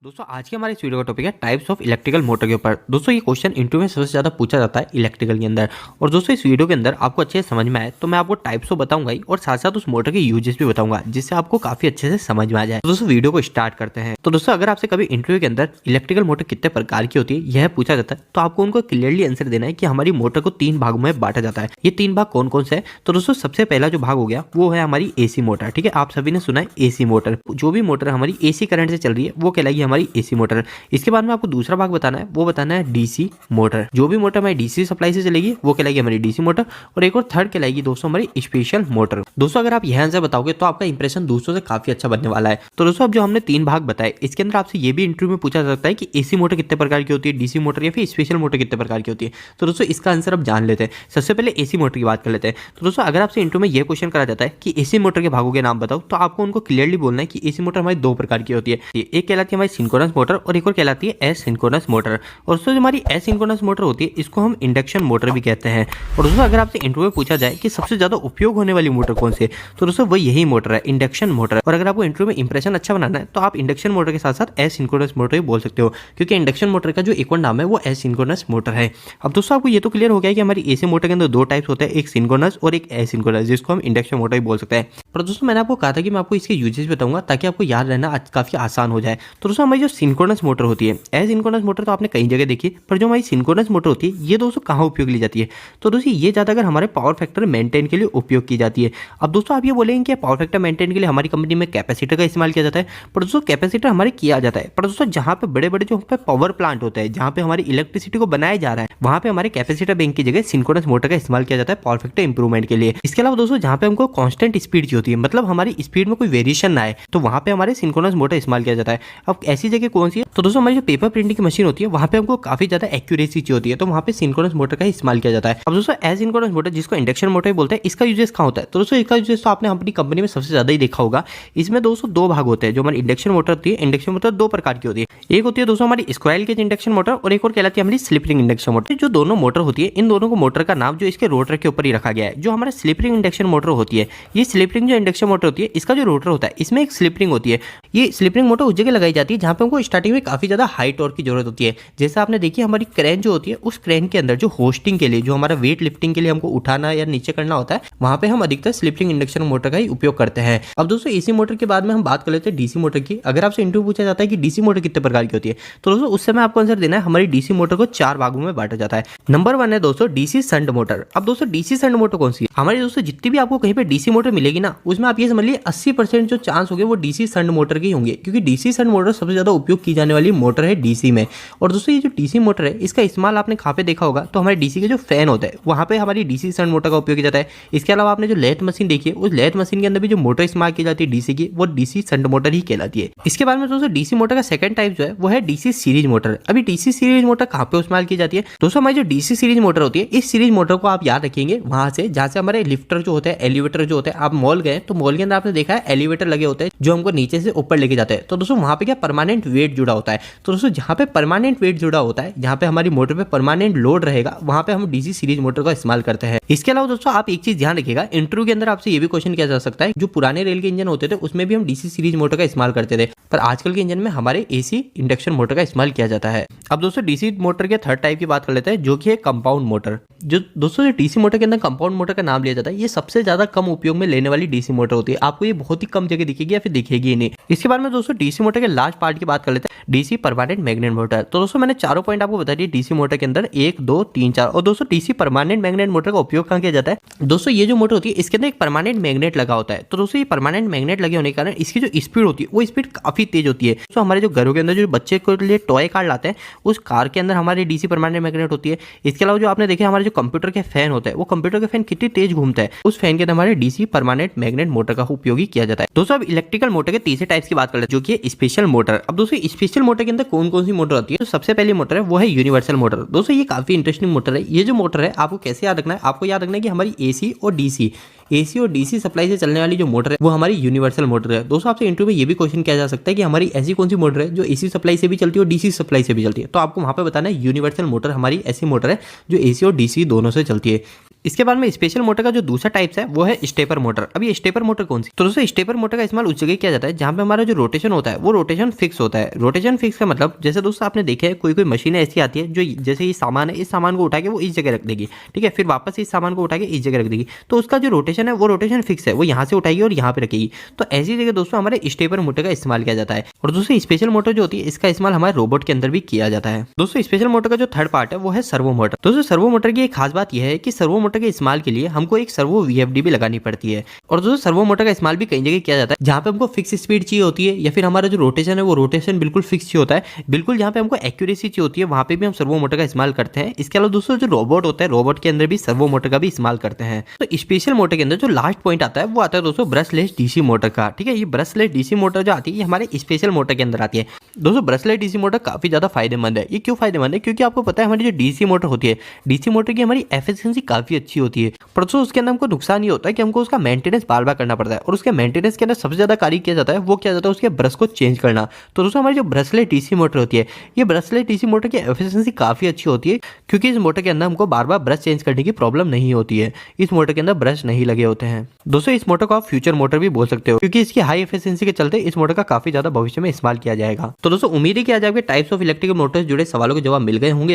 दोस्तों आज के हमारे इस वीडियो का टॉपिक है टाइप्स ऑफ इलेक्ट्रिकल मोटर के ऊपर। दोस्तों ये क्वेश्चन इंटरव्यू में सबसे ज्यादा पूछा जाता है इलेक्ट्रिकल के अंदर। और दोस्तों इस वीडियो के अंदर आपको अच्छे से समझ में आए तो मैं आपको टाइप्स तो बताऊंगा ही और साथ साथ उस मोटर के यूजेस भी बताऊंगा जिससे आपको काफी अच्छे से समझ में आ जाए। तो दोस्तों वीडियो को स्टार्ट करते हैं। तो दोस्तों अगर आपसे कभी इंटरव्यू के अंदर इलेक्ट्रिकल मोटर कितने प्रकार की होती है यह पूछा जाता है तो आपको उनको क्लियरली आंसर देना है कि हमारी मोटर को 3 भागों में बांटा जाता है। ये 3 भाग कौन कौन से है? तो दोस्तों सबसे पहला जो भाग हो गया वो है हमारी एसी मोटर। ठीक है, आप सभी ने सुना है एसी मोटर। जो भी मोटर हमारी एसी करंट से चल रही है वो कहलाएगी हमारी एसी मोटर। इसके बाद में आपको दूसरा भाग बताना है, वो बताना है डीसी मोटर। जो भी मोटर हमारी डीसी सप्लाई से चलेगी वो कहलाएगी हमारी डीसी मोटर। और एक और थर्ड कहलाएगी दोस्तों हमारी स्पेशल मोटर। दोस्तों अगर आप यह आंसर बताओगे तो आपका इंप्रेशन दूसरों से काफी अच्छा बनने वाला है। तो दोस्तों अब जो हमने 3 भाग बताए इसके अंदर आपसे ये भी इंटरव्यू में पूछा जा सकता है कि एसी मोटर कितने प्रकार की होती है, डीसी मोटर या फिर स्पेशल मोटर कितने प्रकार की होती है। तो दोस्तों इसका आंसर अब जान लेते हैं। सबसे पहले एसी मोटर की बात कर लेते हैं। तो दोस्तों अगर आपसे इंटरव्यू में यह क्वेश्चन करा जाता है कि एसी मोटर के भागों के नाम बताओ तो आपको उनको क्लियरली बोलना है कि एसी मोटर हमारी 2 प्रकार की होती है। एक कहलाती है हमारी सिंक्रोनस मोटर और एक और कहलाती है एसिंक्रोनस मोटर। और दोस्तों जो हमारी एसिंक्रोनस मोटर होती है इसको हम इंडक्शन मोटर भी कहते हैं। और दोस्तों अगर आपसे इंटरव्यू में पूछा जाए कि सबसे ज्यादा उपयोग होने वाली मोटर कौन सी है तो दोस्तों वो यही मोटर है, इंडक्शन मोटर। और अगर आपको इंटरव्यू में इंप्रेशन अच्छा बनाना है तो आप इंडक्शन मोटर के साथ साथ एसिंक्रोनस मोटर भी बोल सकते हो, क्योंकि इंडक्शन मोटर का जो एक और नाम है वो एसिंक्रोनस मोटर है। अब दोस्तों आपको ये तो क्लियर हो गया है कि हमारी एसी मोटर के अंदर 2 टाइप्स होते हैं, एक सिंक्रोनस और एक एसिंक्रोनस, जिसको हम इंडक्शन मोटर भी बोल सकते हैं। पर दोस्तों मैंने आपको कहा था कि मैं आपको इसके यूजेस बताऊंगा ताकि आपको याद रहना काफी आसान हो जाए। तो दोस्तों हमारी जो सिंक्रोनस मोटर होती है, एसिंक्रोनस मोटर तो आपने कई जगह देखी, पर जो हमारी सिंक्रोनस मोटर होती है ये दोस्तों कहाँ उपयोग ली जाती है? तो दोस्तों ये ज्यादातर हमारे पावर फैक्टर मेंटेन के लिए उपयोग की जाती है। अब दोस्तों आप ये बोलेंगे कि पावर फैक्टर मेंटेन के लिए हमारी कंपनी में कैपेसिटर का इस्तेमाल किया जाता है, पर दोस्तों कैपेसिटर हमारे किया जाता है, पर दोस्तों जहाँ पे बड़े बड़े जो पावर प्लांट होते हैं, जहाँ पे हमारी इलेक्ट्रिसिटी को बनाया जा रहा है, वहाँ पे हमारे कैपेसिटर बैंक की जगह सिंक्रोनस मोटर का इस्तेमाल किया जाता है पावर फैक्टर इंप्रूवमेंट के लिए। इसके अलावा दोस्तों जहाँ पे हमको कांस्टेंट स्पीड की होती है, मतलब हमारी स्पीड में कोई वेरिएशन ना आए, तो वहाँ पे हमारे सिंक्रोनस मोटर इस्तेमाल किया जाता है। अब ऐसी जगह कौन सी है? तो दोस्तों हमारी जो पेपर प्रिंटिंग की मशीन होती है वहाँ पे हमको काफी ज्यादा एक्यूरेसी चाहिए होती है, तो वहाँ पे सिंक्रोनस मोटर का इस्तेमाल किया जाता है। अब दोस्तों एसिंक्रोनस मोटर जिसको इंडक्शन मोटर बोलते हैं, इसका यूजेस कहाँ होता है? तो दोस्तों इसका यूजेस तो आपने अपनी कंपनी में सबसे ज्यादा ही देखा होगा। इसमें दोस्तों 2 भाग होते हैं। जो हमारी इंडक्शन मोटर होती है, इंडक्शन मोटर 2 प्रकार की होती है। एक होती है दोस्तों हमारी स्क्वायर केज इंडक्शन मोटर और एक और कहलाती है हमारी स्लिप रिंग इंडक्शन मोटर। जो दोनों मोटर होती है इन दोनों को मोटर का नाम जो इसके रोटर के ऊपर ही रखा गया है। जो हमारा स्लिप रिंग इंडक्शन मोटर होती है, ये स्लिप रिंग जो इंडक्शन मोटर होती है इसका जो रोटर होता है इसमें एक स्लिप रिंग होती है। ये स्लिप रिंग मोटर उस जगह लगाई जाती है जहाँ पे हमको स्टार्टिंग में काफी ज्यादा हाई टॉर्क की जरूरत होती है। जैसा आपने देखी हमारी क्रेन जो होती है, उस क्रेन के अंदर जो होस्टिंग के लिए, जो हमारा वेट लिफ्टिंग के लिए हमको उठाना या नीचे करना होता है, वहां पे हम अधिकतर स्लिप रिंग इंडक्शन मोटर का ही उपयोग करते हैं। अब दोस्तों एसी मोटर के बाद में हम बात कर लेते हैं डीसी मोटर की। अगर आपसे इंटरव्यू पूछा जाता है कि डीसी मोटर कितने प्रकार की होती है तो दोस्तों उस समय आपको आंसर देना है हमारी डीसी मोटर को 4 भागों में बांटा जाता है। नंबर 1 है दोस्तों डीसी शंट मोटर। अब दोस्तों डीसी शंट मोटर कौन सी है? हमारी दोस्तों जितनी भी आपको कहीं पे डीसी मोटर मिलेगी ना, उसमें आप ये समझ लीजिए 80% जो चांस होंगे वो डीसी शंट मोटर के होंगे, क्योंकि डीसी शंट मोटर सबसे ज्यादा उपयोग की जाने वाली मोटर है डीसी में। और दोस्तों ये जो डीसी मोटर है इसका इस्तेमाल आपने कहाँ पे देखा होगा? तो हमारे डीसी के जो फैन होता है वहां पे हमारी डीसी शंट मोटर का उपयोग किया जाता है। इसके अलावा आपने जो लेथ मशीन देखी है, उस लेथ मशीन के अंदर भी जो मोटर इस्तेमाल की जाती है डीसी की, वो डीसी शंट मोटर ही कहलाती है। इसके बाद में दोस्तों डीसी मोटर का सेकंड टाइप जो है वो है डीसी सीरीज मोटर। अभी डीसी सीरीज मोटर कहाँ पे इस्तेमाल की जाती है? दोस्तों हमारी जो डीसी सीरीज मोटर होती है, इस सीरीज मोटर को आप याद रखेंगे वहां से जहां से हमारे लिफ्टर जो होते हैं, एलिवेटर जो होते हैं, आप मॉल गए तो मॉल के अंदर आपने देखा है एलिवेटर लगे होते हैं जो हमको नीचे से ऊपर लेके जाते हैं। तो दोस्तों वहां पे क्या परमानेंट वेट जुड़ा होता है। तो दोस्तों जहां पे परमानेंट वेट जुड़ा होता है, जहां पे हमारी मोटर पे परमानेंट लोड रहेगा, वहां पे हम डीसी सीरीज मोटर का इस्तेमाल करते हैं। इसके अलावा दोस्तों आप एक चीज ध्यान रखिएगा, इंटरव्यू के अंदर आपसे ये भी क्वेश्चन किया जा सकता है, जो पुराने रेल के इंजन होते थे उसमें भी हम डीसी सीरीज मोटर का इस्तेमाल करते थे, पर आजकल के इंजन में हमारे एसी इंडक्शन मोटर का इस्तेमाल किया जाता है। अब दोस्तों डीसी मोटर के थर्ड टाइप की बात कर लेते हैं, जो कि है कंपाउंड मोटर। जो दोस्तों जो डीसी मोटर के अंदर कंपाउंड मोटर का नाम लिया जाता है, ये सबसे ज्यादा कम उपयोग में लेने वाली डीसी मोटर होती है। आपको ये बहुत ही कम जगह दिखेगी या फिर दिखेगी ही नहीं। इसके बाद में दोस्तों डीसी मोटर के लास्ट पार्ट की बात कर लेते हैं, डीसी परमानेंट मैग्नेट मोटर। तो दोस्तों मैंने चारों पॉइंट आपको बता दिए डीसी मोटर के अंदर, 1 2 3 4। और दोस्तों डीसी परमानेंट मैग्नेट मोटर का उपयोग कहाँ किया जाता है? दोस्तों ये जो मोटर होती है इसके अंदर एक परमानेंट मैग्नेट लगा होता है। तो दोस्तों ये परमानेंट मैग्नेट लगे होने के कारण इसकी जो स्पीड होती है वो स्पीड काफी तेज होती है। तो हमारे जो घरों के अंदर जो बच्चे के लिए टॉय कार लाते हैं, उस कार के अंदर हमारी डीसी परमानेंट मैग्नेट होती है। इसके अलावा जो आपने देखे हमारे जो कंप्यूटर के फैन होता है, वो कंप्यूटर के फैन कितनी तेज घूमता है, उस फैन के अंदर हमारे डीसी परमानेंट मैग्नेट मोटर का उपयोग किया जाता है। दोस्तों अब इलेक्ट्रिकल मोटर के तीसरे टाइप्स की बात कर लेते हैं, जो कि है स्पेशल मोटर। अब दोस्तों स्पेशल मोटर के अंदर कौन कौन सी मोटर होती है? तो सबसे पहली मोटर है वो है यूनिवर्सल मोटर। दोस्तों ये काफी इंटरेस्टिंग मोटर है। ये जो मोटर है आपको कैसे याद रखना है? आपको याद रखना है कि हमारी एसी और डीसी सप्लाई से चलने वाली जो मोटर है वो हमारी यूनिवर्सल मोटर है। दोस्तों आपसे इंटरव्यू में ये भी क्वेश्चन किया जा सकता है कि हमारी ऐसी कौन सी मोटर है जो एसी सप्लाई से भी चलती है और डीसी सप्लाई से भी चलती है, तो आपको वहां पे बताना है यूनिवर्सल मोटर हमारी ऐसी मोटर है जो एसी और डीसी दोनों से चलती है। इसके बाद में स्पेशल मोटर का जो दूसरा टाइप्स है वो है स्टेपर मोटर। अब ये स्टेपर मोटर कौन सी? तो दोस्तों स्टेपर मोटर का इस्तेमाल उस जगह किया जाता है जहां पे हमारा जो रोटेशन होता है वो रोटेशन फिक्स होता है। रोटेशन फिक्स का मतलब जैसे दोस्तों आपने देखा है कोई मशीन ऐसी आती है जो जैसे ये सामान है, इस सामान को उठा के वो इस जगह रख देगी, ठीक है, फिर वापस इस सामान को उठा के इस जगह रख देगी, तो उसका जो रोटेशन है वो रोटेशन फिक्स है, वो यहाँ से उठाएगी और यहाँ पे रखेगी। तो ऐसी जगह दोस्तों हमारे स्टेपर मोटर का इस्तेमाल किया जाता है। और दोस्तों स्पेशल मोटर जो होती है इसका इस्तेमाल हमारे रोबोट के अंदर भी किया जाता है। दोस्तों स्पेशल मोटर का जो थर्ड पार्ट है वो है सर्वो मोटर। दोस्तों सर्वो मोटर की एक खास बात यह है कि सर्वो मोटर के इस्तेमाल के लिए हमको एक सर्वो वीएफडी भी लगानी पड़ती है। और दोस्तों सर्वो मोटर का इस्तेमाल भी कई जगह किया जाता है जहां पे हमको फिक्स स्पीड चाहिए होती है या फिर हमारा जो रोटेशन है वो रोटेशन बिल्कुल फिक्स चाहिए होता है, बिल्कुल जहां पे हमको एक्यूरेसी चाहिए होती है वहां पे भी हम सर्वो मोटर का इस्तेमाल करते हैं। इसके अलावा दोस्तों जो रोबोट होता है रोबोट के अंदर भी सर्वो मोटर का भी इस्तेमाल करते हैं। तो स्पेशल मोटर के अंदर जो लास्ट पॉइंट आता है वो आता है दोस्तों ब्रशलेस डीसी मोटर का, ठीक है। ये ब्रशलेस डीसी मोटर जो आती है ये हमारे स्पेशल मोटर के अंदर आती है। दोस्तों ब्रशलेस डीसी मोटर काफी ज्यादा फायदेमंद है। ये क्यों फायदेमंद है? क्योंकि आपको पता है हमारी जो डीसी मोटर होती है, डीसी मोटर की हमारी एफिशिएंसी काफी अच्छी होती है, पर दोस्तों उसके अंदर हमको नुकसान ये होता है कि हमको उसका मेंटेनेंस बार बार करना पड़ता है। और उसके मेंटेनेंस के अंदर सबसे ज्यादा कार्य किया जाता है वो किया जाता है उसके ब्रश को चेंज करना। तो दोस्तों हमारी जो ब्रशलेस डीसी मोटर होती है ये ब्रशलेस डीसी मोटर की एफिशिएंसी काफी अच्छी होती है क्योंकि इस मोटर के अंदर हमको बार बार ब्रश चेंज करने की प्रॉब्लम नहीं होती है। इस मोटर के अंदर ब्रश नहीं लगे होते हैं। दोस्तों इस मोटर को आप फ्यूचर मोटर भी बोल सकते हो क्योंकि इसकी हाई एफिशिएंसी के चलते इस मोटर का काफी ज्यादा भविष्य में इस्तेमाल किया जाएगा। तो दोस्तों उम्मीद है कि आज आपके टाइप्स ऑफ इलेक्ट्रिकल मोटर्स जुड़े सवालों के जवाब मिल गए होंगे।